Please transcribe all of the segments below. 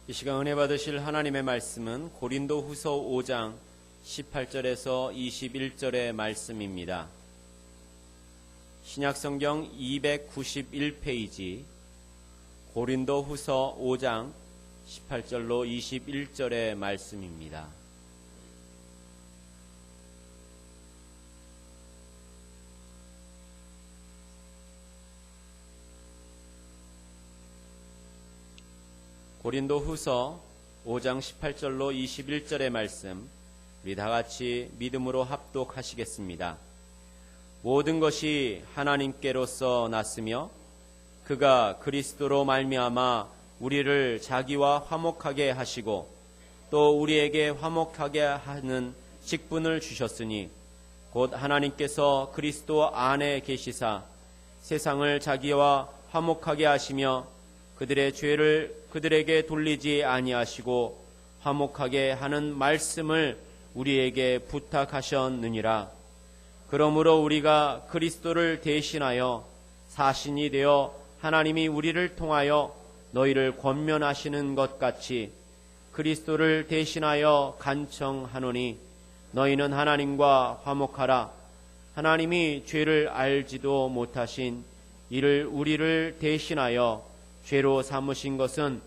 이 시간 은혜 받으실 하나님의 말씀은 고린도후서 5장 18절에서 21절의 말씀입니다. 신약성경 291페이지 고린도후서 5장 18절로 21절의 말씀입니다. 고린도후서 5장 18절로 21절의 말씀, 우리 다같이 믿음으로 합독하시겠습니다. 모든 것이 하나님께로서 났으며 그가 그리스도로 말미암아 우리를 자기와 화목하게 하시고 또 우리에게 화목하게 하는 직분을 주셨으니 곧 하나님께서 그리스도 안에 계시사 세상을 자기와 화목하게 하시며 그들의 죄를 그들에게 돌리지 아니하시고 화목하게 하는 말씀을 우리에게 부탁하셨느니라. 그러므로 우리가 그리스도를 대신하여 사신이 되어 하나님이 우리를 통하여 너희를 권면하시는 것 같이 그리스도를 대신하여 간청하노니 너희는 하나님과 화목하라. 하나님이 죄를 알지도 못하신 이를 우리를 대신하여 죄로 삼으신 것은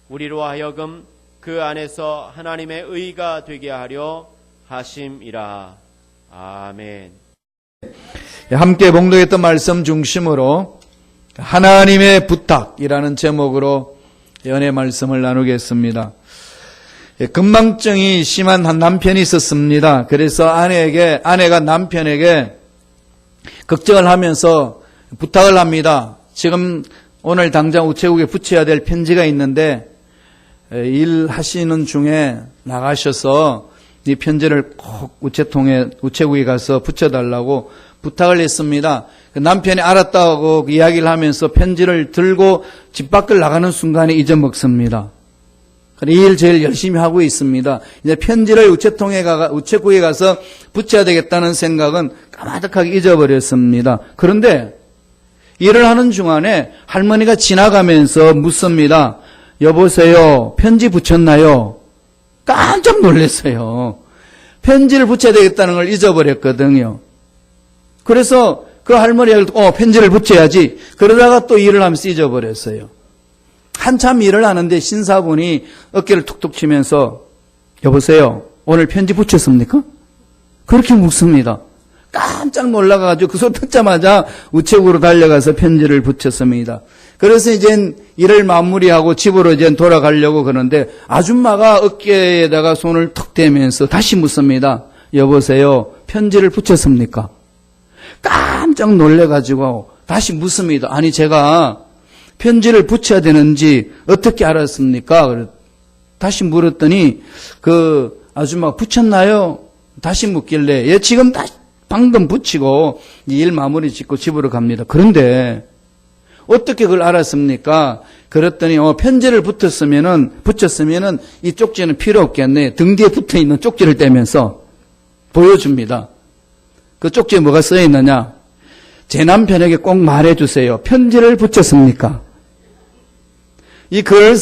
우리로 하여금 그 안에서 하나님의 의가 되게 하려 하심이라. 아멘. 함께 봉독했던 말씀 중심으로 하나님의 부탁이라는 제목으로 연애 말씀을 나누겠습니다. 건망증이 심한 한 남편이 있었습니다. 그래서 아내가 남편에게 걱정을 하면서 부탁을 합니다. 지금 오늘 당장 우체국에 붙여야 될 편지가 있는데 일하시는 중에 나가셔서 이 편지를 꼭 우체국에 가서 붙여달라고 부탁을 했습니다. 남편이 알았다고 이야기를 하면서 편지를 들고 집 밖을 나가는 순간에 잊어먹습니다. 이 일 제일 열심히 하고 있습니다. 이제 편지를 우체국에 가서 붙여야 되겠다는 생각은 까마득하게 잊어버렸습니다. 그런데 일을 하는 중간에 할머니가 지나가면서 묻습니다. 여보세요, 편지 붙였나요? 깜짝 놀랐어요. 편지를 붙여야 되겠다는 걸 잊어버렸거든요. 그래서 그 할머니가 편지를 붙여야지. 그러다가 또 일을 하면서 잊어버렸어요. 한참 일을 하는데 신사분이 어깨를 툭툭 치면서 여보세요, 오늘 편지 붙였습니까? 그렇게 묻습니다. 깜짝 놀라가지고 그 소리 듣자마자 우체국으로 달려가서 편지를 붙였습니다. 그래서 이제 일을 마무리하고 집으로 이제 돌아가려고 그러는데 아줌마가 어깨에다가 손을 턱 대면서 다시 묻습니다. 여보세요, 편지를 붙였습니까? 깜짝 놀래가지고 다시 묻습니다. 아니 제가 편지를 붙여야 되는지 어떻게 알았습니까? 다시 물었더니 그 아줌마가 붙였나요? 다시 묻길래 예, 지금 방금 붙이고 일 마무리 짓고 집으로 갑니다. 그런데 어떻게 그걸 알았습니까? 그랬더니 편지를 붙였으면은 이 쪽지는 필요 없겠네. 등 뒤에 붙어 있는 쪽지를 떼면서 보여줍니다. 그 쪽지에 뭐가 써 있느냐? 제 남편에게 꼭 말해주세요. 편지를 붙였습니까? 이 글을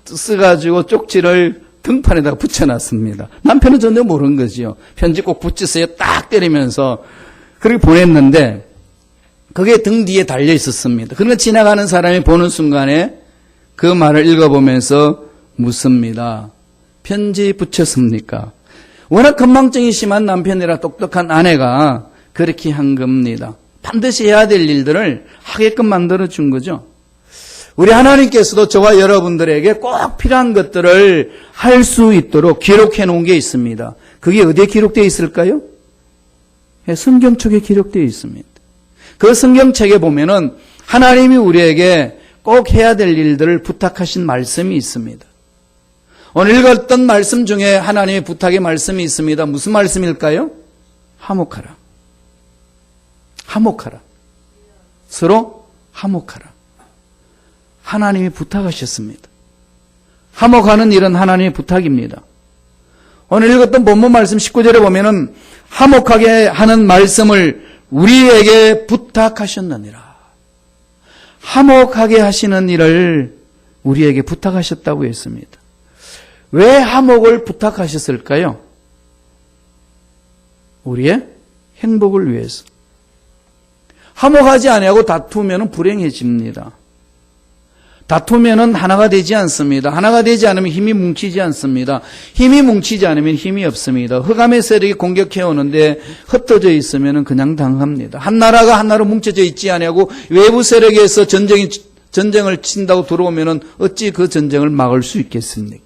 써가지고 쪽지를 등판에다가 붙여놨습니다. 남편은 전혀 모르는 거지요. 편지 꼭 붙이세요. 딱 때리면서 그렇게 보냈는데 그게 등 뒤에 달려 있었습니다. 그러니까 지나가는 사람이 보는 순간에 그 말을 읽어보면서 묻습니다. 편지 붙였습니까? 워낙 건망증이 심한 남편이라 똑똑한 아내가 그렇게 한 겁니다. 반드시 해야 될 일들을 하게끔 만들어준 거죠. 우리 하나님께서도 저와 여러분들에게 꼭 필요한 것들을 할 수 있도록 기록해 놓은 게 있습니다. 그게 어디에 기록되어 있을까요? 성경책에 기록되어 있습니다. 그 성경책에 보면은 하나님이 우리에게 꼭 해야 될 일들을 부탁하신 말씀이 있습니다. 오늘 읽었던 말씀 중에 하나님의 부탁의 말씀이 있습니다. 무슨 말씀일까요? 화목하라. 화목하라. 서로 화목하라. 하나님이 부탁하셨습니다. 화목하는 일은 하나님의 부탁입니다. 오늘 읽었던 본문 말씀 19절에 보면은 화목하게 하는 말씀을 우리에게 부탁하셨느니라. 화목하게 하시는 일을 우리에게 부탁하셨다고 했습니다. 왜 화목을 부탁하셨을까요? 우리의 행복을 위해서. 화목하지 아니하고 다투면 불행해집니다. 다투면 하나가 되지 않습니다. 하나가 되지 않으면 힘이 뭉치지 않습니다. 힘이 뭉치지 않으면 힘이 없습니다. 흑암의 세력이 공격해 오는데 흩어져 있으면 그냥 당합니다. 한 나라가 한 나라로 뭉쳐져 있지 아니하고 외부 세력에서 전쟁을 친다고 들어오면 어찌 그 전쟁을 막을 수 있겠습니까?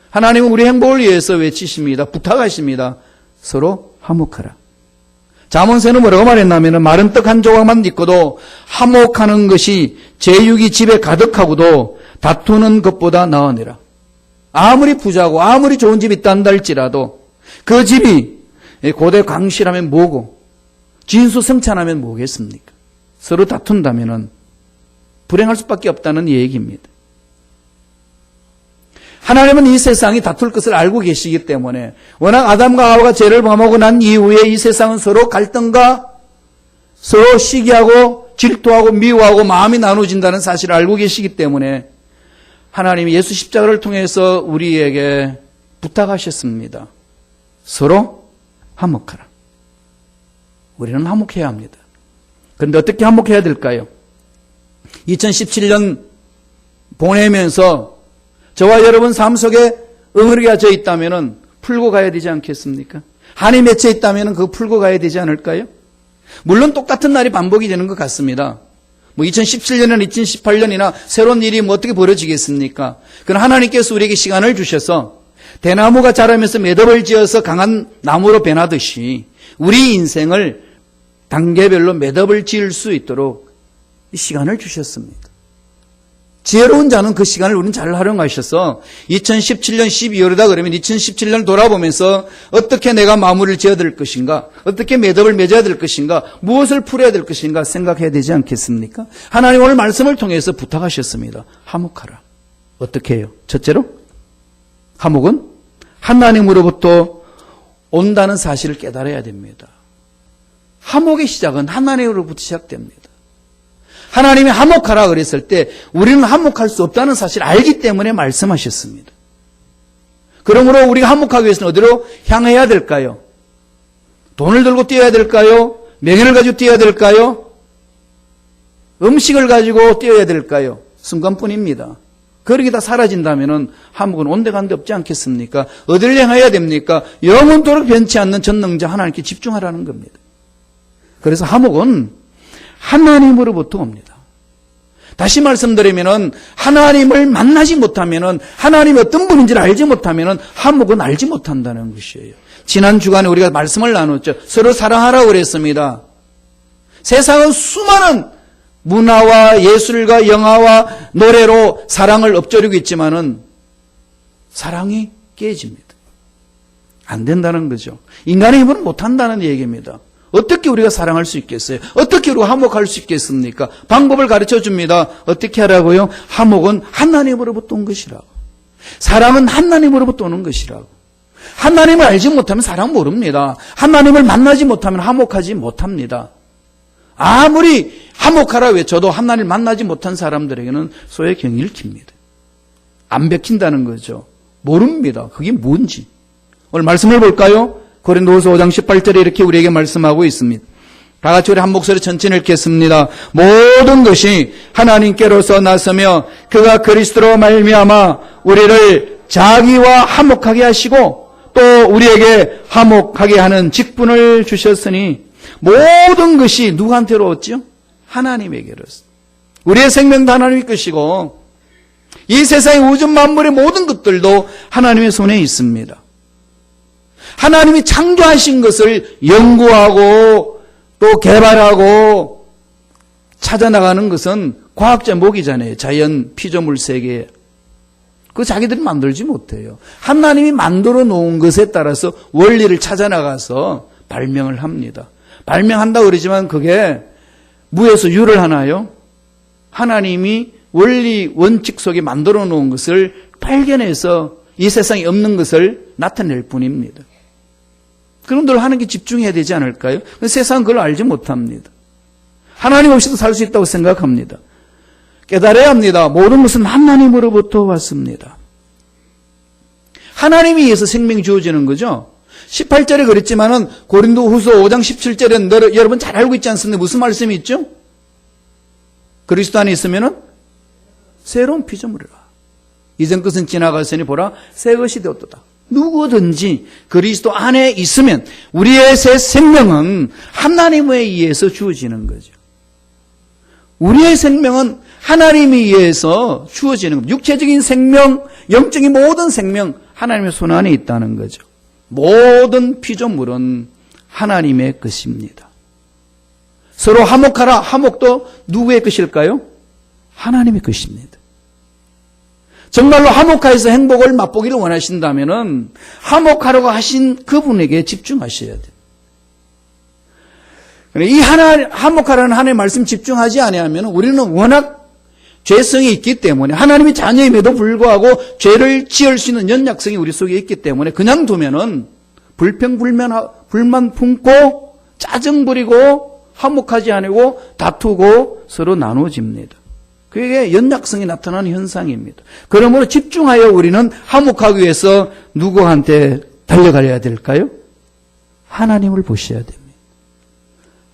하나님은 우리 행복을 위해서 외치십니다. 부탁하십니다. 서로 화목하라. 잠언서는 뭐라고 말했냐면 마른 떡 한 조각만 있고도 화목하는 것이 제육이 집에 가득하고도 다투는 것보다 나으니라. 아무리 부자고 아무리 좋은 집이 있단다 할지라도 그 집이 고대 광실하면 뭐고 진수성찬하면 뭐겠습니까? 서로 다툰다면 불행할 수밖에 없다는 얘기입니다. 하나님은 이 세상이 다툴 것을 알고 계시기 때문에 워낙 아담과 하와가 죄를 범하고 난 이후에 이 세상은 서로 갈등과 서로 시기하고 질투하고 미워하고 마음이 나눠진다는 사실을 알고 계시기 때문에 하나님이 예수 십자가를 통해서 우리에게 부탁하셨습니다. 서로 화목하라. 우리는 화목해야 합니다. 그런데 어떻게 화목해야 될까요? 2017년 보내면서 저와 여러분 삶 속에 응어리가 져 있다면 풀고 가야 되지 않겠습니까? 한이 맺혀 있다면 그거 풀고 가야 되지 않을까요? 물론 똑같은 날이 반복이 되는 것 같습니다. 2017년이나 2018년이나 새로운 일이 어떻게 벌어지겠습니까? 그러나 하나님께서 우리에게 시간을 주셔서 대나무가 자라면서 매듭을 지어서 강한 나무로 변하듯이 우리 인생을 단계별로 매듭을 지을 수 있도록 이 시간을 주셨습니다. 지혜로운 자는 그 시간을 우리는 잘 활용하셔서 2017년 12월이다 그러면 2017년을 돌아보면서 어떻게 내가 마무리를 지어야 될 것인가, 어떻게 매듭을 맺어야 될 것인가, 무엇을 풀어야 될 것인가 생각해야 되지 않겠습니까? 하나님 오늘 말씀을 통해서 부탁하셨습니다. 화목하라. 어떻게 해요? 첫째로 화목은 하나님으로부터 온다는 사실을 깨달아야 됩니다. 화목의 시작은 하나님으로부터 시작됩니다. 하나님이 화목하라 그랬을 때 우리는 화목할 수 없다는 사실을 알기 때문에 말씀하셨습니다. 그러므로 우리가 화목하기 위해서는 어디로 향해야 될까요? 돈을 들고 뛰어야 될까요? 명예를 가지고 뛰어야 될까요? 음식을 가지고 뛰어야 될까요? 순간뿐입니다. 그렇게 다 사라진다면 화목은 온데간데 없지 않겠습니까? 어디를 향해야 됩니까? 영원토록 변치 않는 전능자 하나님께 집중하라는 겁니다. 그래서 화목은 하나님으로부터 옵니다. 다시 말씀드리면 하나님을 만나지 못하면 하나님이 어떤 분인지를 알지 못하면 화목은 알지 못한다는 것이에요. 지난 주간에 우리가 말씀을 나눴죠. 서로 사랑하라고 그랬습니다. 세상은 수많은 문화와 예술과 영화와 노래로 사랑을 엎조리고 있지만은 사랑이 깨집니다. 안 된다는 거죠. 인간의 힘으로는 못한다는 얘기입니다. 어떻게 우리가 사랑할 수 있겠어요? 어떻게 우리가 화목할 수 있겠습니까? 방법을 가르쳐 줍니다. 어떻게 하라고요? 화목은 하나님으로부터 온 것이라고. 사랑은 하나님으로부터 오는 것이라고. 하나님을 알지 못하면 사랑 모릅니다. 하나님을 만나지 못하면 화목하지 못합니다. 아무리 화목하라 외쳐도 하나님을 만나지 못한 사람들에게는 소외경이 읽힙니다. 안 베낀다는 거죠. 모릅니다. 그게 뭔지. 오늘 말씀을 볼까요? 고린도후서 5장 18절에 이렇게 우리에게 말씀하고 있습니다. 다 같이 우리 한 목소리 천천히 읽겠습니다. 모든 것이 하나님께로서 나서며 그가 그리스도로 말미암아 우리를 자기와 화목하게 하시고 또 우리에게 화목하게 하는 직분을 주셨으니 모든 것이 누구한테로 왔죠? 하나님에게로서. 우리의 생명도 하나님의 것이고 이 세상의 우주 만물의 모든 것들도 하나님의 손에 있습니다. 하나님이 창조하신 것을 연구하고 또 개발하고 찾아나가는 것은 과학자 목이잖아요. 자연 피조물 세계에. 그거 자기들이 만들지 못해요. 하나님이 만들어 놓은 것에 따라서 원리를 찾아나가서 발명을 합니다. 발명한다고 그러지만 그게 무에서 유를 하나요? 하나님이 원리 원칙 속에 만들어 놓은 것을 발견해서 이 세상에 없는 것을 나타낼 뿐입니다. 그럼 늘 하는 게 집중해야 되지 않을까요? 세상은 그걸 알지 못합니다. 하나님 없이도 살 수 있다고 생각합니다. 깨달아야 합니다. 모든 것은 하나님으로부터 왔습니다. 하나님에 의해서 생명이 주어지는 거죠. 18절에 그랬지만은 고린도후서 5장 17절에 여러분 잘 알고 있지 않습니까? 무슨 말씀이 있죠? 그리스도 안에 있으면은 새로운 피조물이라. 이전 것은 지나갔으니 보라 새 것이 되었도다. 누구든지 그리스도 안에 있으면 우리의 새 생명은 하나님에 의해서 주어지는 거죠. 우리의 생명은 하나님에 의해서 주어지는 겁니다. 육체적인 생명, 영적인 모든 생명 하나님의 손 안에 있다는 거죠. 모든 피조물은 하나님의 것입니다. 서로 화목하라. 화목도 누구의 것일까요? 하나님의 것입니다. 정말로 화목하여서 행복을 맛보기를 원하신다면 화목하라고 하신 그분에게 집중하셔야 돼요. 이 화목하라는 하나님의 말씀 집중하지 아니하면 우리는 워낙 죄성이 있기 때문에 하나님의 자녀임에도 불구하고 죄를 지을 수 있는 연약성이 우리 속에 있기 때문에 그냥 두면은 불만 품고 짜증 부리고 화목하지 않고 다투고 서로 나누어집니다. 그게 연약성이 나타나는 현상입니다. 그러므로 집중하여 우리는 화목하기 위해서 누구한테 달려가야 될까요? 하나님을 보셔야 됩니다.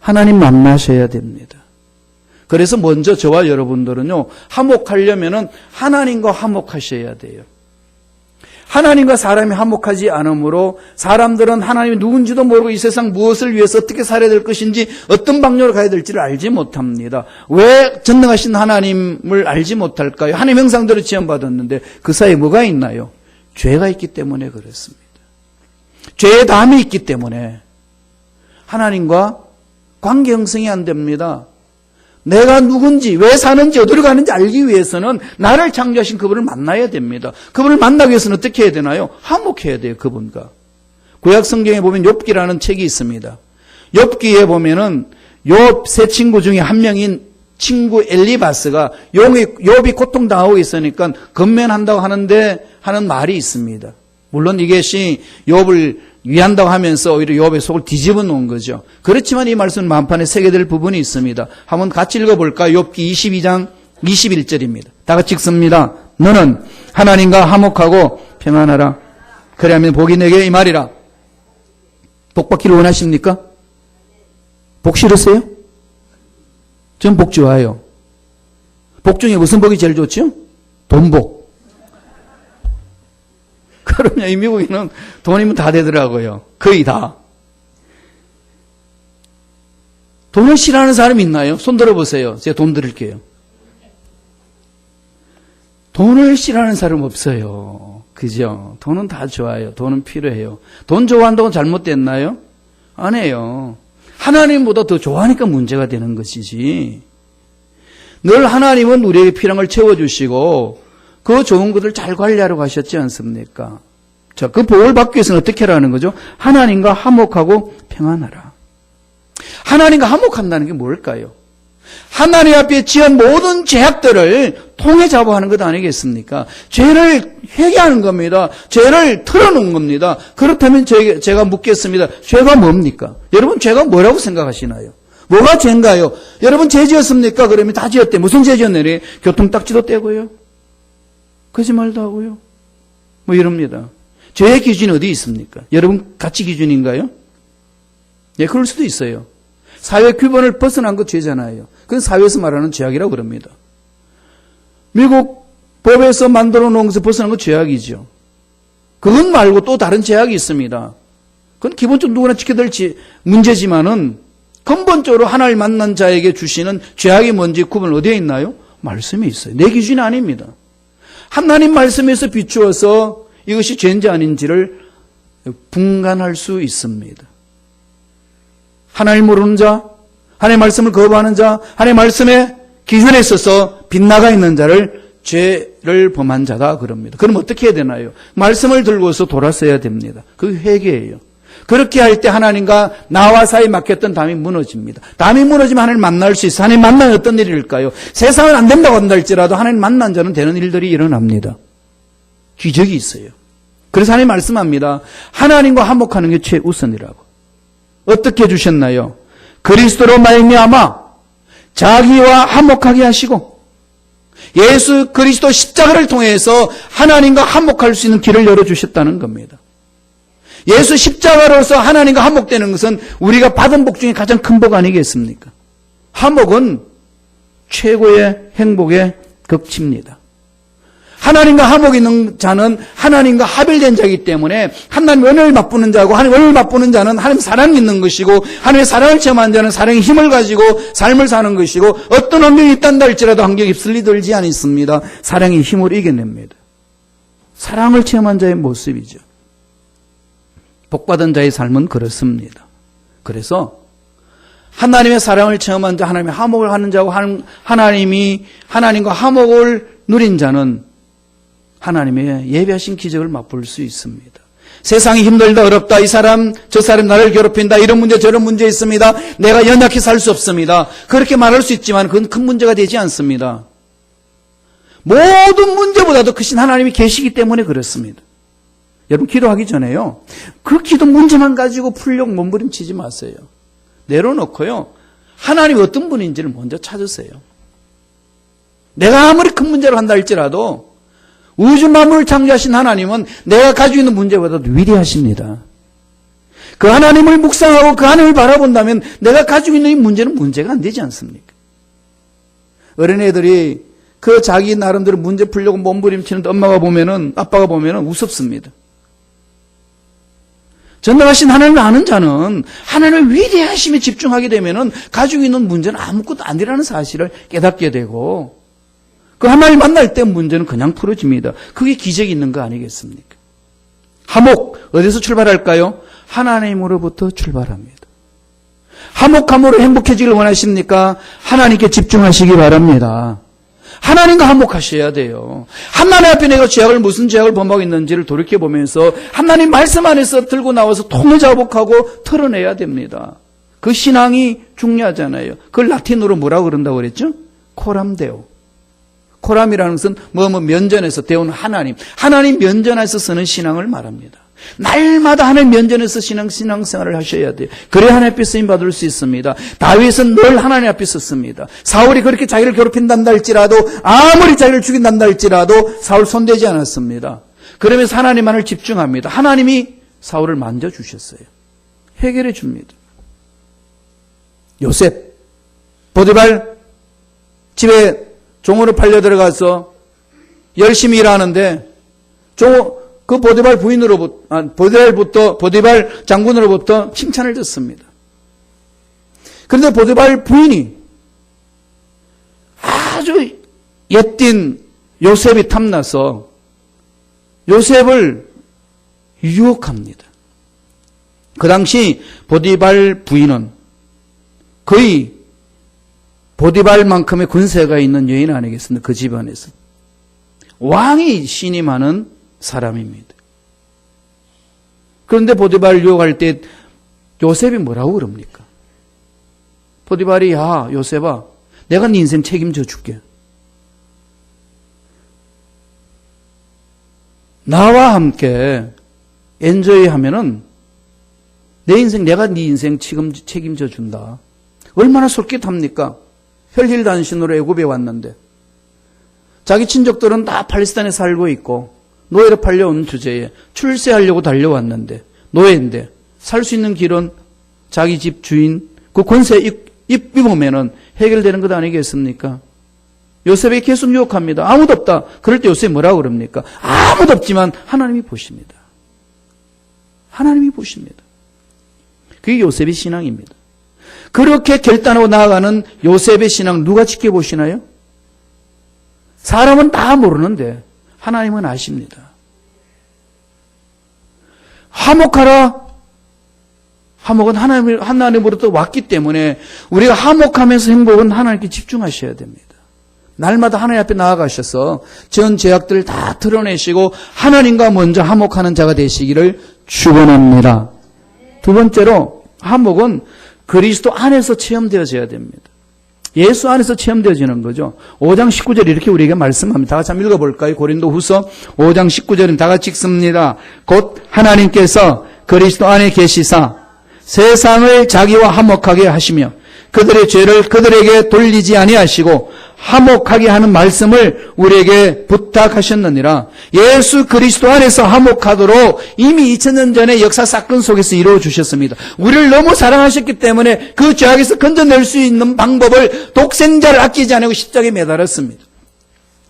하나님 만나셔야 됩니다. 그래서 먼저 저와 여러분들은요, 화목하려면은 하나님과 화목하셔야 돼요. 하나님과 사람이 화목하지 않으므로 사람들은 하나님이 누군지도 모르고 이 세상 무엇을 위해서 어떻게 살아야 될 것인지 어떤 방향으로 가야 될지를 알지 못합니다. 왜 전능하신 하나님을 알지 못할까요? 하나님 형상대로 지음받았는데 그 사이에 뭐가 있나요? 죄가 있기 때문에 그렇습니다. 죄의 담이 있기 때문에 하나님과 관계 형성이 안 됩니다. 내가 누군지, 왜 사는지, 어디로 가는지 알기 위해서는 나를 창조하신 그분을 만나야 됩니다. 그분을 만나기 위해서는 어떻게 해야 되나요? 화목해야 돼요, 그분과. 구약 성경에 보면 욥기라는 책이 있습니다. 욥기에 보면은 욥 세 친구 중에 한 명인 친구 엘리바스가 욥이 고통당하고 있으니까 건면한다고 하는 말이 있습니다. 물론 이것이 욥을 위한다고 하면서 오히려 욥의 속을 뒤집어 놓은 거죠. 그렇지만 이 말씀은 만판에 새겨질 부분이 있습니다. 한번 같이 읽어볼까요? 욥기 22장 21절입니다. 다 같이 읽습니다. 너는 하나님과 화목하고 평안하라. 그래야면 복이 내게 이 말이라. 복 받기를 원하십니까? 복 싫으세요? 전 복 좋아요. 복 중에 무슨 복이 제일 좋죠? 돈복. 그러면 이 미국에는 돈이면 다 되더라고요. 거의 다. 돈을 싫어하는 사람이 있나요? 손 들어보세요. 제가 돈 드릴게요. 돈을 싫어하는 사람 없어요. 그죠? 돈은 다 좋아요. 돈은 필요해요. 돈 좋아한다고 잘못됐나요? 아니에요. 하나님보다 더 좋아하니까 문제가 되는 것이지. 늘 하나님은 우리에게 필요한 걸 채워주시고 그 좋은 것을 잘 관리하려고 하셨지 않습니까? 자, 그 복을 받기 위해서는 어떻게 하라는 거죠? 하나님과 화목하고 평안하라. 하나님과 화목한다는 게 뭘까요? 하나님 앞에 지은 모든 죄악들을 통해 잡아하는 것 아니겠습니까? 죄를 회개하는 겁니다. 죄를 털어놓은 겁니다. 그렇다면 제가 묻겠습니다. 죄가 뭡니까? 여러분 죄가 뭐라고 생각하시나요? 뭐가 죄인가요? 여러분 죄 지었습니까? 그러면 다 지었대. 무슨 죄 지었느니? 교통딱지도 떼고요. 거짓말도 하고요. 뭐 이럽니다. 죄의 기준이 어디 있습니까? 여러분 가치 기준인가요? 예, 그럴 수도 있어요. 사회 규범을 벗어난 것 죄잖아요. 그건 사회에서 말하는 죄악이라고 그럽니다. 미국 법에서 만들어 놓은 것을 벗어난 건 죄악이죠. 그건 말고 또 다른 죄악이 있습니다. 그건 기본적으로 누구나 지켜야 될 문제지만은 근본적으로 하나님을 만난 자에게 주시는 죄악이 뭔지 구분 어디에 있나요? 말씀이 있어요. 내 기준이 아닙니다. 하나님 말씀에서 비추어서 이것이 죄인지 아닌지를 분간할 수 있습니다. 하나님 모르는 자, 하나님의 말씀을 거부하는 자, 하나님의 말씀의 기준에 있어서 빗나가 있는 자를 죄를 범한 자다 그럽니다. 그럼 어떻게 해야 되나요? 말씀을 들고서 돌아서야 됩니다. 그게 회개예요. 그렇게 할 때 하나님과 나와 사이 막혔던 담이 무너집니다. 담이 무너지면 하나님 만날 수 있어요. 하나님 만나면 어떤 일일까요? 세상은 안 된다고 한다 할지라도 하나님 만난 자는 되는 일들이 일어납니다. 기적이 있어요. 그래서 하나님 말씀합니다. 하나님과 화목하는 게 최우선이라고. 어떻게 해주셨나요? 그리스도로 말미암아 자기와 화목하게 하시고 예수 그리스도 십자가를 통해서 하나님과 화목할 수 있는 길을 열어주셨다는 겁니다. 예수 십자가로서 하나님과 화목되는 것은 우리가 받은 복 중에 가장 큰 복 아니겠습니까? 화목은 최고의 행복의 극치입니다. 하나님과 화목이 있는 자는 하나님과 합일된 자이기 때문에 하나님 은혜를 맛보는 자고 하나님 은혜를 맛보는 자는 하나님 사랑이 있는 것이고 하나님의 사랑을 체험한 자는 사랑의 힘을 가지고 삶을 사는 것이고 어떤 환경이 있단다 할지라도 환경이 휩쓸리 들지 않습니다. 사랑의 힘으로 이겨냅니다. 사랑을 체험한 자의 모습이죠. 복받은 자의 삶은 그렇습니다. 그래서 하나님의 사랑을 체험한 자, 하나님의 화목을 하는 자고 하나님과 화목을 누린 자는 하나님의 예비하신 기적을 맛볼 수 있습니다. 세상이 힘들다 어렵다 이 사람 저 사람 나를 괴롭힌다 이런 문제 저런 문제 있습니다. 내가 연약해 살 수 없습니다. 그렇게 말할 수 있지만 그건 큰 문제가 되지 않습니다. 모든 문제보다도 크신 하나님이 계시기 때문에 그렇습니다. 여러분 기도하기 전에요. 그 기도 문제만 가지고 풀려고 몸부림치지 마세요. 내려놓고요. 하나님 어떤 분인지를 먼저 찾으세요. 내가 아무리 큰 문제를 한다 할지라도 우주 만물을 창조하신 하나님은 내가 가지고 있는 문제보다도 위대하십니다. 그 하나님을 묵상하고 그 하나님을 바라본다면 내가 가지고 있는 이 문제는 문제가 안 되지 않습니까? 어린애들이 그 자기 나름대로 문제 풀려고 몸부림치는 아빠가 보면은 우습습니다. 전능하신 하나님을 아는 자는 하나님의 위대하심에 집중하게 되면은 가지고 있는 문제는 아무것도 아니라는 사실을 깨닫게 되고 그 하나님 만날 때 문제는 그냥 풀어집니다. 그게 기적이 있는 거 아니겠습니까? 화목 어디서 출발할까요? 하나님으로부터 출발합니다. 화목함으로 행복해지길 원하십니까? 하나님께 집중하시기 바랍니다. 하나님과 화목하셔야 돼요. 하나님 앞에 내가 무슨 죄악을 범하고 있는지를 돌이켜보면서 하나님 말씀 안에서 들고 나와서 통회자복하고 털어내야 됩니다. 그 신앙이 중요하잖아요. 그걸 라틴어로 뭐라고 그런다고 그랬죠? 코람데오. 코람이라는 것은 면전에서 데오는 하나님 면전에서 쓰는 신앙을 말합니다. 날마다 하나님 면전에서 신앙생활을 하셔야 돼요. 그래야 하나님 앞에 쓰임 받을 수 있습니다. 다윗은 늘 하나님 앞에 섰습니다. 사울이 그렇게 자기를 괴롭힌단다 할지라도 아무리 자기를 죽인단다 할지라도 사울 손대지 않았습니다. 그러면서 하나님만을 집중합니다. 하나님이 사울을 만져주셨어요. 해결해 줍니다. 요셉 보디발 집에 종으로 팔려 들어가서 열심히 일하는데 그 보디발 보디발 장군으로부터 칭찬을 듣습니다. 그런데 보디발 부인이 아주 옛딘 요셉이 탐나서 요셉을 유혹합니다. 그 당시 보디발 부인은 거의 보디발만큼의 권세가 있는 여인 아니겠습니까? 그 집안에서. 왕이 신임하는 사람입니다. 그런데 보디발 유혹할 때 요셉이 뭐라고 그럽니까? 보디발이 야 요셉아 내가 네 인생 책임져 줄게. 나와 함께 엔조이 하면은 내가 네 인생 책임져 준다. 얼마나 솔깃합니까? 혈힐단신으로 애굽에 왔는데 자기 친족들은 다 팔레스타인에 살고 있고 노예로 팔려온 주제에 출세하려고 달려왔는데 노예인데 살 수 있는 길은 자기 집 주인 그 권세 입비보면은 해결되는 것 아니겠습니까? 요셉이 계속 유혹합니다. 아무도 없다. 그럴 때 요셉이 뭐라고 그럽니까? 아무도 없지만 하나님이 보십니다. 하나님이 보십니다. 그게 요셉의 신앙입니다. 그렇게 결단하고 나아가는 요셉의 신앙 누가 지켜보시나요? 사람은 다 모르는데 하나님은 아십니다. 화목하라. 화목은 하나님으로부터 왔기 때문에 우리가 화목하면서 행복은 하나님께 집중하셔야 됩니다. 날마다 하나님 앞에 나아가셔서 전 죄악들을 다 드러내시고 하나님과 먼저 화목하는 자가 되시기를 축원합니다. 두 번째로 화목은 그리스도 안에서 체험되어져야 됩니다. 예수 안에서 체험되어지는 거죠. 5장 19절 이렇게 우리에게 말씀합니다. 다 같이 한번 읽어볼까요? 고린도후서 5장 19절은 다 같이 읽습니다. 곧 하나님께서 그리스도 안에 계시사 세상을 자기와 화목하게 하시며 그들의 죄를 그들에게 돌리지 아니하시고 화목하게 하는 말씀을 우리에게 부탁하셨느니라. 예수 그리스도 안에서 화목하도록 이미 2000년 전에 역사 사건 속에서 이루어 주셨습니다. 우리를 너무 사랑하셨기 때문에 그 죄악에서 건져낼 수 있는 방법을 독생자를 아끼지 않고 십자가에 매달았습니다.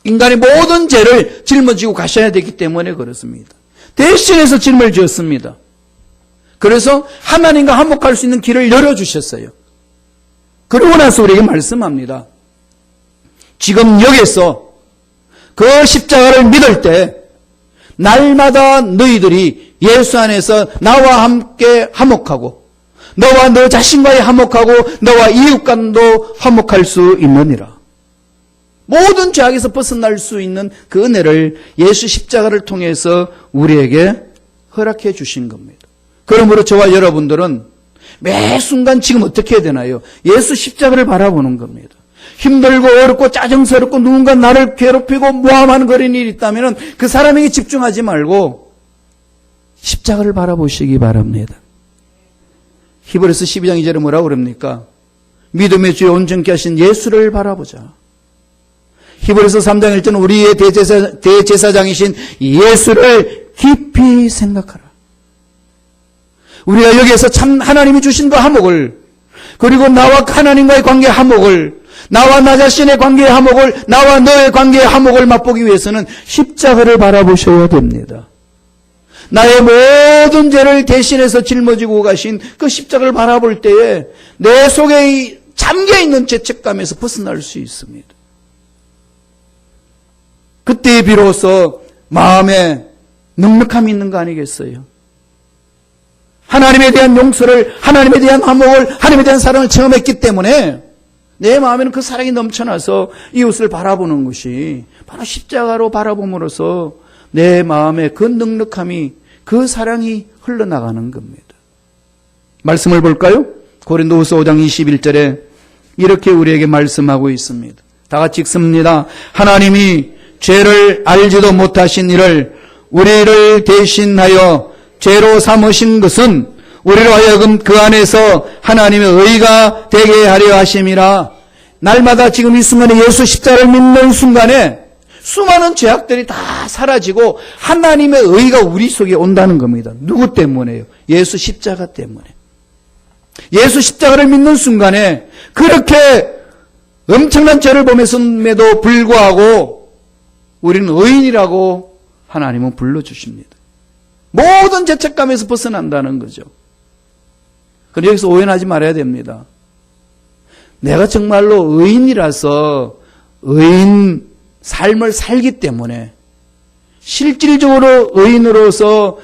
인간의 모든 죄를 짊어지고 가셔야 되기 때문에 그렇습니다. 대신해서 짐을 지었습니다. 그래서 하나님과 화목할 수 있는 길을 열어주셨어요. 그러고 나서 우리에게 말씀합니다. 지금 여기서 그 십자가를 믿을 때 날마다 너희들이 예수 안에서 나와 함께 화목하고 너와 너 자신과의 화목하고 너와 이웃간도 화목할 수 있느니라. 모든 죄악에서 벗어날 수 있는 그 은혜를 예수 십자가를 통해서 우리에게 허락해 주신 겁니다. 그러므로 저와 여러분들은 매 순간 지금 어떻게 해야 되나요? 예수 십자가를 바라보는 겁니다. 힘들고 어렵고 짜증스럽고 누군가 나를 괴롭히고 모함하는 그런 일이 있다면 그 사람에게 집중하지 말고 십자가를 바라보시기 바랍니다. 히브리서 12장 2절에 뭐라고 그럽니까? 믿음의 주에 온전케 하신 예수를 바라보자. 히브리서 3장 1절은 우리의 대제사장이신 예수를 깊이 생각하라. 우리가 여기에서 참 하나님이 주신 그 화목을, 그리고 나와 하나님과의 관계의 화목을, 나와 나 자신의 관계의 화목을, 나와 너의 관계의 화목을 맛보기 위해서는 십자가를 바라보셔야 됩니다. 나의 모든 죄를 대신해서 짊어지고 가신 그 십자가를 바라볼 때에 내 속에 잠겨있는 죄책감에서 벗어날 수 있습니다. 그때 비로소 마음에 넉넉함이 있는 거 아니겠어요? 하나님에 대한 용서를, 하나님에 대한 화목을, 하나님에 대한 사랑을 체험했기 때문에 내 마음에는 그 사랑이 넘쳐나서 이웃을 바라보는 것이 바로 십자가로 바라봄으로써 내 마음에 그 넉넉함이, 그 사랑이 흘러나가는 겁니다. 말씀을 볼까요? 고린도후서 5장 21절에 이렇게 우리에게 말씀하고 있습니다. 다 같이 읽습니다. 하나님이 죄를 알지도 못하신 이를 우리를 대신하여 죄로 삼으신 것은 우리로 하여금 그 안에서 하나님의 의가 되게 하려 하심이라. 날마다 지금 이 순간에 예수 십자가를 믿는 순간에 수많은 죄악들이 다 사라지고 하나님의 의가 우리 속에 온다는 겁니다. 누구 때문에요? 예수 십자가 때문에. 예수 십자가를 믿는 순간에 그렇게 엄청난 죄를 범했음에도 불구하고 우리는 의인이라고 하나님은 불러주십니다. 모든 죄책감에서 벗어난다는 거죠. 그런데 여기서 오해하지 말아야 됩니다. 내가 정말로 의인이라서 의인 삶을 살기 때문에 실질적으로 의인으로서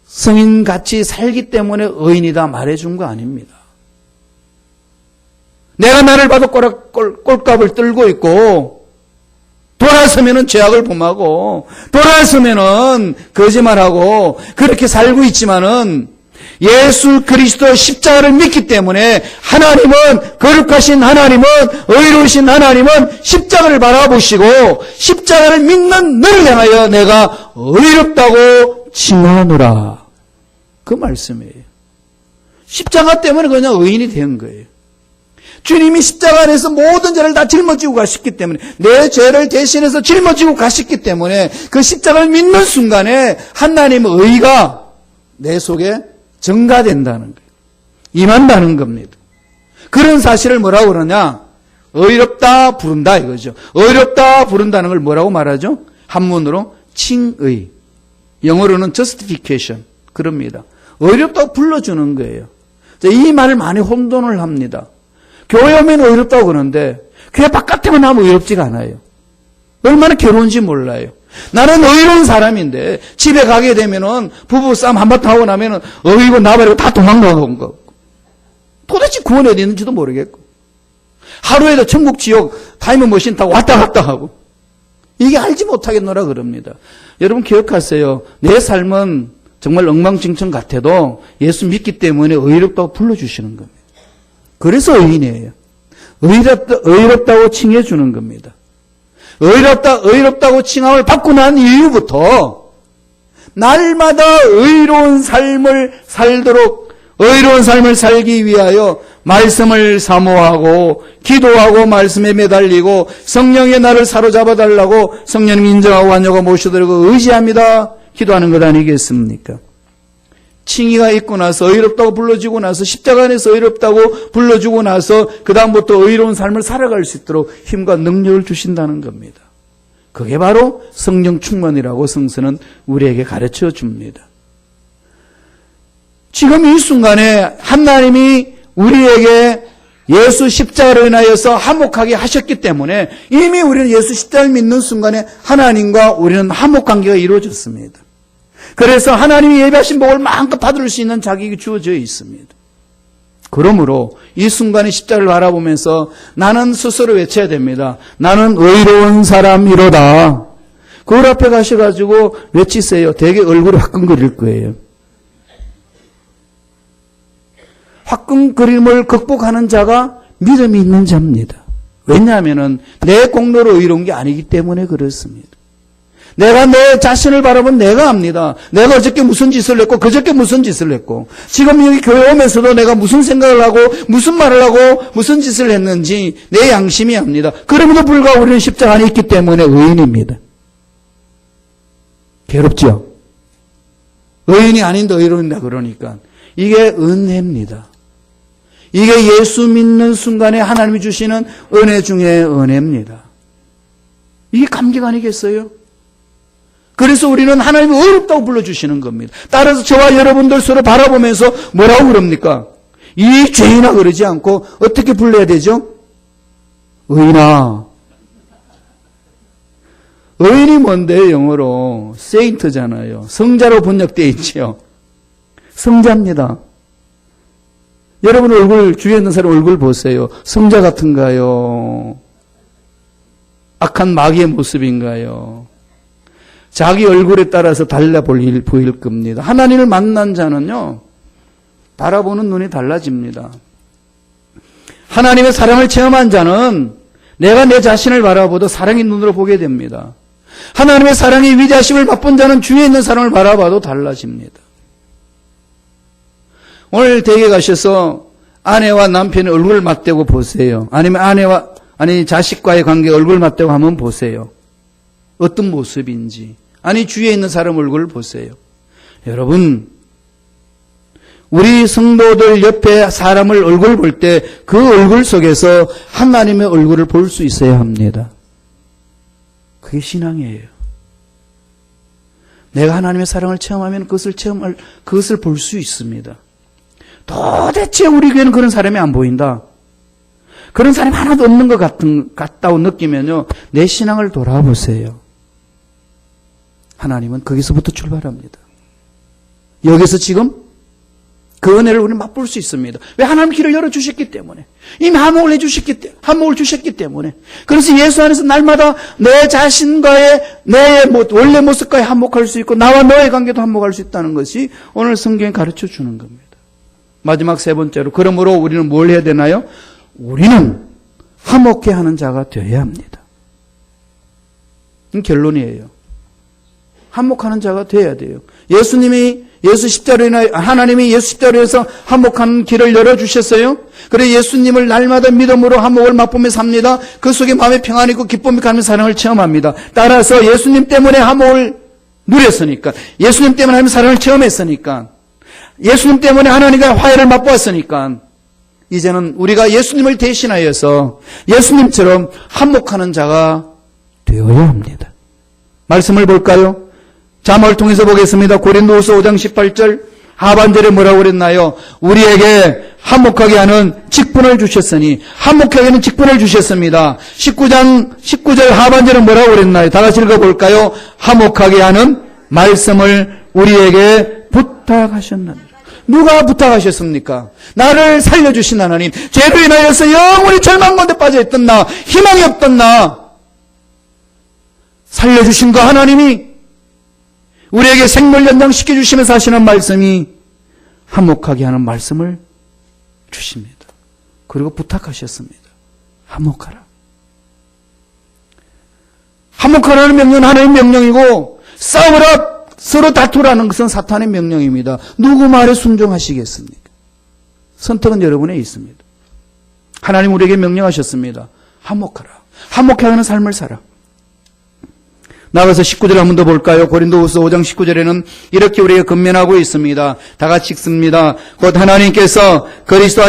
성인같이 살기 때문에 의인이다 말해준 거 아닙니다. 내가 나를 봐도 꼴값을 떨고 있고 돌아서면은 죄악을 범하고 돌아서면은 거짓말하고 그렇게 살고 있지만은 예수 그리스도 십자가를 믿기 때문에 하나님은, 거룩하신 하나님은, 의로우신 하나님은 십자가를 바라보시고 십자가를 믿는 너를 향하여 내가 의롭다고 칭하노라. 그 말씀이에요. 십자가 때문에 그냥 의인이 된 거예요. 주님이 십자가 안에서 모든 죄를 다 짊어지고 가셨기 때문에, 내 죄를 대신해서 짊어지고 가셨기 때문에 그 십자가를 믿는 순간에 하나님의 의가 내 속에 증가된다는 거예요. 임한다는 겁니다. 그런 사실을 뭐라고 그러냐? 의롭다 부른다 이거죠. 의롭다 부른다는 걸 뭐라고 말하죠? 한문으로 칭의. 영어로는 justification. 그럽니다. 의롭다고 불러주는 거예요. 이 말을 많이 혼돈을 합니다. 교회 오면 의롭다고 그러는데 교회 바깥에만 나면 의롭지가 않아요. 얼마나 괴로운지 몰라요. 나는 의로운 사람인데 집에 가게 되면은 부부싸움 한바탕 하고 나면은 어이고 나버리고 다 도망가는 거. 도대체 구원이 어디 있는지도 모르겠고 하루에도 천국 지옥 타임머신 타고 왔다 갔다 하고 이게 알지 못하겠노라 그럽니다. 여러분 기억하세요. 내 삶은 정말 엉망진창 같아도 예수 믿기 때문에 의롭다고 불러주시는 겁니다. 그래서 의인이에요. 의롭다고 칭해주는 겁니다. 의롭다고 칭함을 받고 난 이후부터 날마다 의로운 삶을 살도록 의로운 삶을 살기 위하여 말씀을 사모하고 기도하고 말씀에 매달리고 성령의 나를 사로잡아 달라고 성령님 인정하고 완전하고 모셔드리고 의지합니다. 기도하는 것 아니겠습니까? 칭의가 있고 나서 의롭다고 불러주고 나서 십자가 안에서 의롭다고 불러주고 나서 그 다음부터 의로운 삶을 살아갈 수 있도록 힘과 능력을 주신다는 겁니다. 그게 바로 성령 충만이라고 성서는 우리에게 가르쳐 줍니다. 지금 이 순간에 하나님이 우리에게 예수 십자가로 인하여서 화목하게 하셨기 때문에 이미 우리는 예수 십자가를 믿는 순간에 하나님과 우리는 화목관계가 이루어졌습니다. 그래서 하나님이 예비하신 복을 마음껏 받을 수 있는 자격이 주어져 있습니다. 그러므로 이 순간의 십자가를 바라보면서 나는 스스로 외쳐야 됩니다. 나는 의로운 사람이로다. 거울 앞에 가셔가지고 외치세요. 되게 얼굴이 화끈거릴 거예요. 화끈거림을 극복하는 자가 믿음이 있는 자입니다. 왜냐하면 내 공로로 의로운 게 아니기 때문에 그렇습니다. 내가 내 자신을 바라보면 내가 압니다. 내가 어저께 무슨 짓을 했고 그저께 무슨 짓을 했고 지금 여기 교회 오면서도 내가 무슨 생각을 하고 무슨 말을 하고 무슨 짓을 했는지 내 양심이 압니다. 그럼에도 불구하고 우리는 십자가 안에 있기 때문에 의인입니다. 괴롭죠? 의인이 아닌데 의로운다 그러니까 이게 은혜입니다. 이게 예수 믿는 순간에 하나님이 주시는 은혜 중에 은혜입니다. 이게 감격 아니겠어요? 그래서 우리는 하나님이 의롭다고 불러주시는 겁니다. 따라서 저와 여러분들 서로 바라보면서 뭐라고 그럽니까? 이 죄인아 그러지 않고 어떻게 불러야 되죠? 의인아. 의인이 뭔데 영어로? 세인트잖아요. 성자로 번역되어 있죠. 성자입니다. 여러분 얼굴, 주위에 있는 사람 얼굴 보세요. 성자 같은가요? 악한 마귀의 모습인가요? 자기 얼굴에 따라서 달라 보일 겁니다. 하나님을 만난 자는요, 바라보는 눈이 달라집니다. 하나님의 사랑을 체험한 자는 내가 내 자신을 바라보도 사랑의 눈으로 보게 됩니다. 하나님의 사랑의 위대하심을 맛본 자는 주위에 있는 사람을 바라봐도 달라집니다. 오늘 댁에 가셔서 아내와 남편의 얼굴을 맞대고 보세요. 아니면 자식과의 관계 얼굴 맞대고 한번 보세요. 어떤 모습인지. 아니 주위에 있는 사람 얼굴을 보세요. 여러분, 우리 성도들 옆에 사람을 얼굴 볼 때 그 얼굴 속에서 하나님의 얼굴을 볼 수 있어야 합니다. 그게 신앙이에요. 내가 하나님의 사랑을 체험하면 그것을 볼 수 있습니다. 도대체 우리 교회는 그런 사람이 안 보인다. 그런 사람이 하나도 없는 것 같다고 느끼면요, 내 신앙을 돌아보세요. 하나님은 거기서부터 출발합니다. 여기서 지금 그 은혜를 우리는 맛볼 수 있습니다. 왜? 하나님 길을 열어주셨기 때문에. 이미 한몫을 주셨기 때문에. 그래서 예수 안에서 날마다 내 자신과의 내 원래 모습과의 한몫할 수 있고 나와 너의 관계도 한몫할 수 있다는 것이 오늘 성경이 가르쳐 주는 겁니다. 마지막 세 번째로, 그러므로 우리는 뭘 해야 되나요? 우리는 화목해 하는 자가 되어야 합니다. 결론이에요. 한몫하는 자가 되어야 돼요. 하나님이 예수 십자가로 해서 한몫하는 길을 열어주셨어요. 그래 예수님을 날마다 믿음으로 한몫을 맛보며 삽니다. 그 속에 마음의 평안이 있고 기쁨이 가는 사랑을 체험합니다. 따라서 예수님 때문에 한몫을 누렸으니까, 예수님 때문에 하나님의 사랑을 체험했으니까, 예수님 때문에 하나님과 화해를 맛보았으니까 이제는 우리가 예수님을 대신하여서 예수님처럼 한몫하는 자가 되어야 합니다. 말씀을 볼까요? 자막을 통해서 보겠습니다. 고린도후서 5장 18절 하반절에 뭐라고 그랬나요? 우리에게 한몫하게 하는 직분을 주셨으니, 한몫하게 하는 직분을 주셨습니다. 19절 하반절은 뭐라고 그랬나요? 다 같이 읽어볼까요? 한몫하게 하는 말씀을 우리에게 부탁하셨느니라. 누가 부탁하셨습니까? 나를 살려주신 하나님, 죄로 인하여서 영원히 절망 가운데 빠져있던 나, 희망이 없던 나, 살려주신 그 하나님이 우리에게 생명을 연장시켜 주시면서 하시는 말씀이 한몫하게 하는 말씀을 주십니다. 그리고 부탁하셨습니다. 한몫하라. 한몫하라는 명령은 하나님의 명령이고, 싸우라, 서로 다투라는 것은 사탄의 명령입니다. 누구 말에 순종하시겠습니까? 선택은 여러분에 있습니다. 하나님 우리에게 명령하셨습니다. 화목하라. 화목해 하는 삶을 살아. 나가서 19절 한 번 더 볼까요? 고린도후서 5장 19절에는 이렇게 우리에게 권면하고 있습니다. 다 같이 읽습니다. 곧 하나님께서 그리스도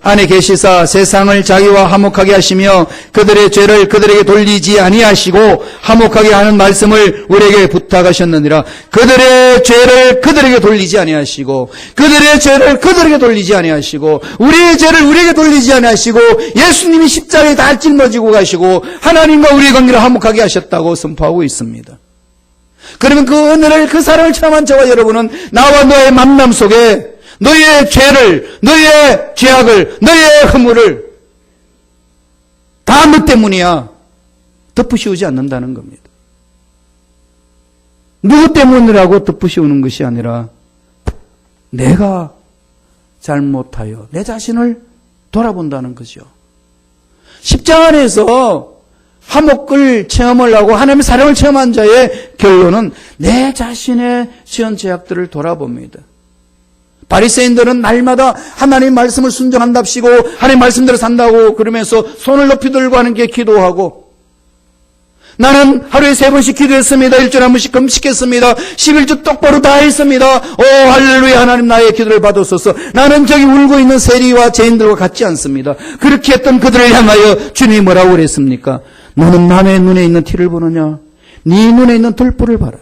안에 계시사 세상을 자기와 화목하게 하시며 그들의 죄를 그들에게 돌리지 아니하시고 화목하게 하는 말씀을 우리에게 부탁하셨느니라. 그들의 죄를 그들에게 돌리지 아니하시고 그들의 죄를 그들에게 돌리지 아니하시고 우리의 죄를 우리에게 돌리지 아니하시고 예수님이 십자가에 다 짊어지고 가시고 하나님과 우리의 관계를 화목하게 하셨다고 선포하고 있습니다. 그러면 그 은혜를 그 사랑을 체험한 저와 여러분은 나와 너의 만남 속에 너희의 죄를, 너희의 죄악을, 너희의 허물을 다 너 때문이야 덮으시우지 않는다는 겁니다. 누구 때문이라고 덮으시우는 것이 아니라 내가 잘못하여 내 자신을 돌아본다는 거죠. 십자가 안에서 화목을 체험을 하고 하나님의 사랑을 체험한 자의 결론은 내 자신의 지은 죄악들을 돌아봅니다. 바리새인들은 날마다 하나님의 말씀을 순종한답시고 하나님의 말씀대로 산다고 그러면서 손을 높이 들고 하는 게 기도하고 나는 하루에 3번씩 기도했습니다. 일주일에 한 번씩 금식했습니다. 11주 똑바로 다 했습니다. 오 할렐루야 하나님 나의 기도를 받으소서. 나는 저기 울고 있는 세리와 죄인들과 같지 않습니다. 그렇게 했던 그들을 향하여 주님이 뭐라고 그랬습니까? 너는 남의 눈에 있는 티를 보느냐? 네 눈에 있는 들보를 봐라.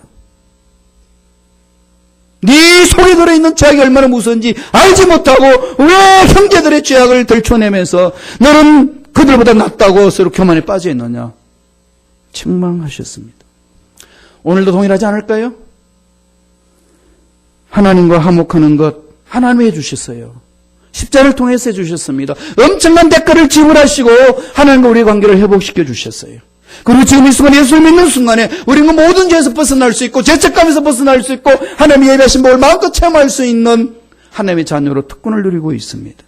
네 속에 들어있는 죄악이 얼마나 무서운지 알지 못하고 왜 형제들의 죄악을 들춰내면서 너는 그들보다 낫다고 서로 교만에 빠져 있느냐? 책망하셨습니다. 오늘도 동일하지 않을까요? 하나님과 화목하는 것 하나님이 해주셨어요. 십자를 통해서 해주셨습니다. 엄청난 대가를 지불하시고 하나님과 우리의 관계를 회복시켜 주셨어요. 그리고 지금 이 순간 예수를 믿는 순간에 우리는 모든 죄에서 벗어날 수 있고 죄책감에서 벗어날 수 있고 하나님의 예배하신 복을 마음껏 체험할 수 있는 하나님의 자녀로 특권을 누리고 있습니다.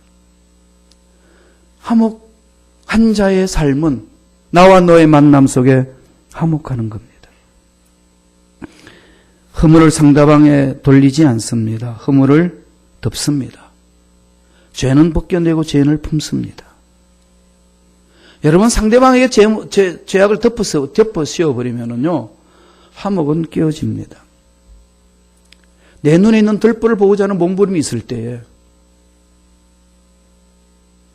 화목한 자의 삶은 나와 너의 만남 속에 화목하는 겁니다. 허물을 상대방에 돌리지 않습니다. 허물을 덮습니다. 죄는 벗겨내고 죄인을 품습니다. 여러분 상대방에게 죄악을 덮어 씌워버리면은요 화목은 깨어집니다. 내 눈에 있는 들보를 보고자 하는 몸부림이 있을 때에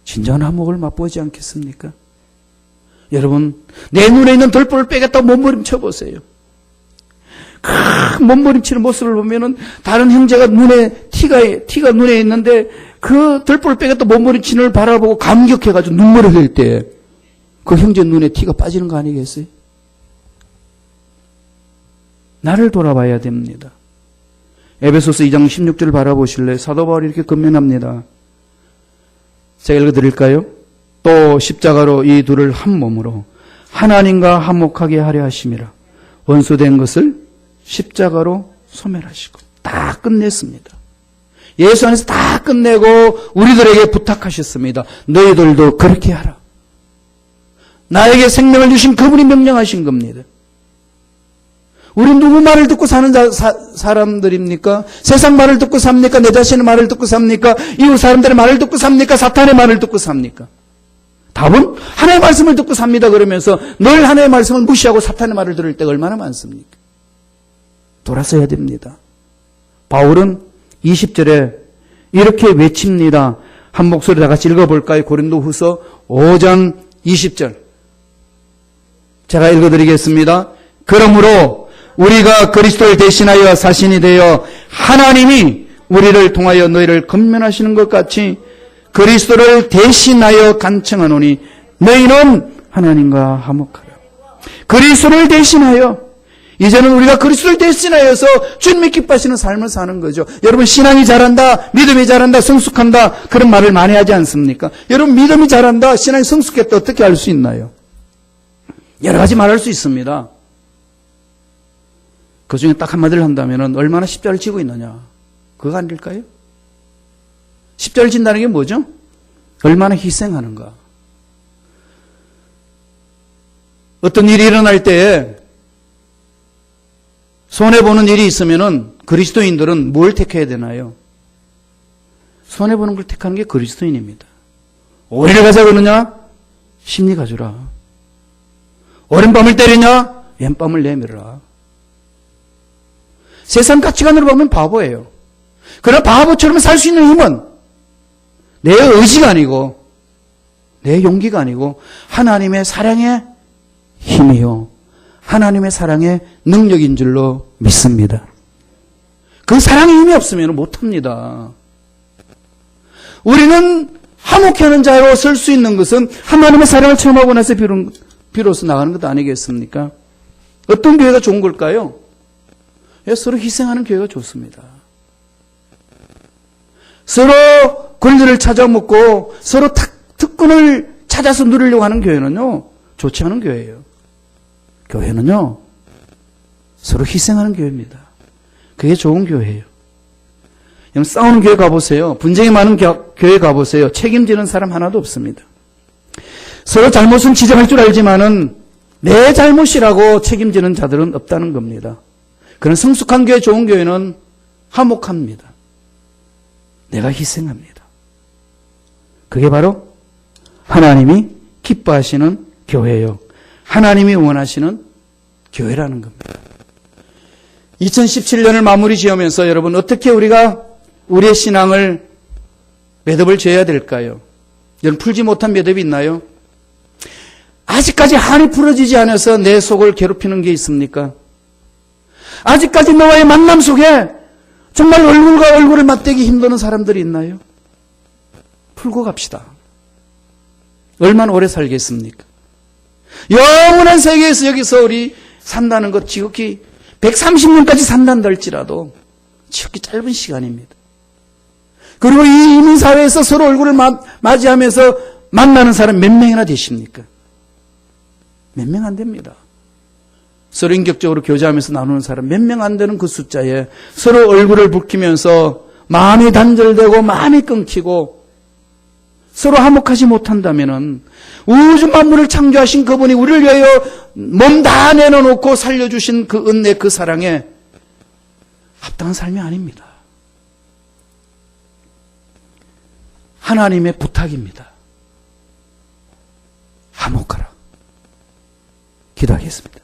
진정한 화목을 맛보지 않겠습니까? 여러분 내 눈에 있는 들보를 빼겠다고 몸부림 쳐보세요. 큰 몸부림치는 모습을 보면은 다른 형제가 티가 눈에 있는데 그 들보를 빼겠다고 몸부림치는 걸 바라보고 감격해가지고 눈물을 흘릴 때 그 형제 눈에 티가 빠지는 거 아니겠어요? 나를 돌아봐야 됩니다. 에베소서 2장 16절을 바라보실래요? 사도 바울이 이렇게 권면합니다. 제가 읽어드릴까요? 또 십자가로 이 둘을 한 몸으로 하나님과 화목하게 하려 하심이라. 원수된 것을 십자가로 소멸하시고 다 끝냈습니다. 예수 안에서 다 끝내고 우리들에게 부탁하셨습니다. 너희들도 그렇게 하라. 나에게 생명을 주신 그분이 명령하신 겁니다. 우리 누구 말을 듣고 사는 사람들입니까? 세상 말을 듣고 삽니까? 내 자신의 말을 듣고 삽니까? 이웃 사람들의 말을 듣고 삽니까? 사탄의 말을 듣고 삽니까? 답은 하나님의 말씀을 듣고 삽니다. 그러면서 늘 하나님의 말씀을 무시하고 사탄의 말을 들을 때가 얼마나 많습니까? 돌아서야 됩니다. 바울은 20절에 이렇게 외칩니다. 한 목소리 다 같이 읽어볼까요? 고린도후서 5장 20절. 제가 읽어드리겠습니다. 그러므로 우리가 그리스도를 대신하여 사신이 되어 하나님이 우리를 통하여 너희를 권면하시는 것 같이 그리스도를 대신하여 간청하노니 너희는 하나님과 화목하라. 그리스도를 대신하여 이제는 우리가 그리스도를 대신하여서 주님이 기뻐하시는 삶을 사는 거죠. 여러분 신앙이 잘한다, 믿음이 잘한다, 성숙한다 그런 말을 많이 하지 않습니까? 여러분 믿음이 잘한다, 신앙이 성숙했다 어떻게 알 수 있나요? 여러 가지 말할 수 있습니다. 그 중에 딱 한마디를 한다면 얼마나 십자를 지고 있느냐 그거 아닐까요? 십자를 진다는 게 뭐죠? 얼마나 희생하는가. 어떤 일이 일어날 때에 손해보는 일이 있으면은 그리스도인들은 뭘 택해야 되나요? 손해보는 걸 택하는 게 그리스도인입니다. 오리를 가자 그러느냐? 심리 가주라. 오른밤을 때리냐? 왼밤을 내밀어라. 세상 가치관으로 보면 바보예요. 그러나 바보처럼 살 수 있는 힘은 내 의지가 아니고 내 용기가 아니고 하나님의 사랑의 힘이요. 하나님의 사랑의 능력인 줄로 믿습니다. 그 사랑의 힘이 없으면 못합니다. 우리는 화목하는 자로 설 수 있는 것은 하나님의 사랑을 체험하고 나서 비로소 나가는 것 아니겠습니까? 어떤 교회가 좋은 걸까요? 서로 희생하는 교회가 좋습니다. 서로 권리를 찾아먹고 서로 특권을 찾아서 누리려고 하는 교회는요, 좋지 않은 교회예요. 교회는요, 서로 희생하는 교회입니다. 그게 좋은 교회예요. 싸우는 교회 가보세요. 분쟁이 많은 교회 가보세요. 책임지는 사람 하나도 없습니다. 서로 잘못은 지적할 줄 알지만은 내 잘못이라고 책임지는 자들은 없다는 겁니다. 그런 성숙한 교회, 좋은 교회는 화목합니다. 내가 희생합니다. 그게 바로 하나님이 기뻐하시는 교회예요. 하나님이 원하시는 교회라는 겁니다. 2017년을 마무리 지으면서 여러분 어떻게 우리가 우리의 신앙을 매듭을 지어야 될까요? 여러분 풀지 못한 매듭이 있나요? 아직까지 한이 풀어지지 않아서 내 속을 괴롭히는 게 있습니까? 아직까지 너와의 만남 속에 정말 얼굴과 얼굴을 맞대기 힘드는 사람들이 있나요? 풀고 갑시다. 얼마나 오래 살겠습니까? 영원한 세계에서 여기서 우리 산다는 것 지극히 130년까지 산단다 할지라도 지극히 짧은 시간입니다. 그리고 이 이민사회에서 서로 얼굴을 맞이하면서 만나는 사람 몇 명이나 되십니까? 몇 명 안 됩니다. 서로 인격적으로 교제하면서 나누는 사람 몇 명 안 되는 그 숫자에 서로 얼굴을 붉히면서 마음이 단절되고 마음이 끊기고 서로 화목하지 못한다면은 우주 만물을 창조하신 그분이 우리를 위하여 몸 다 내놓고 살려주신 그 은혜, 그 사랑에 합당한 삶이 아닙니다. 하나님의 부탁입니다. 화목하라. 기도하겠습니다.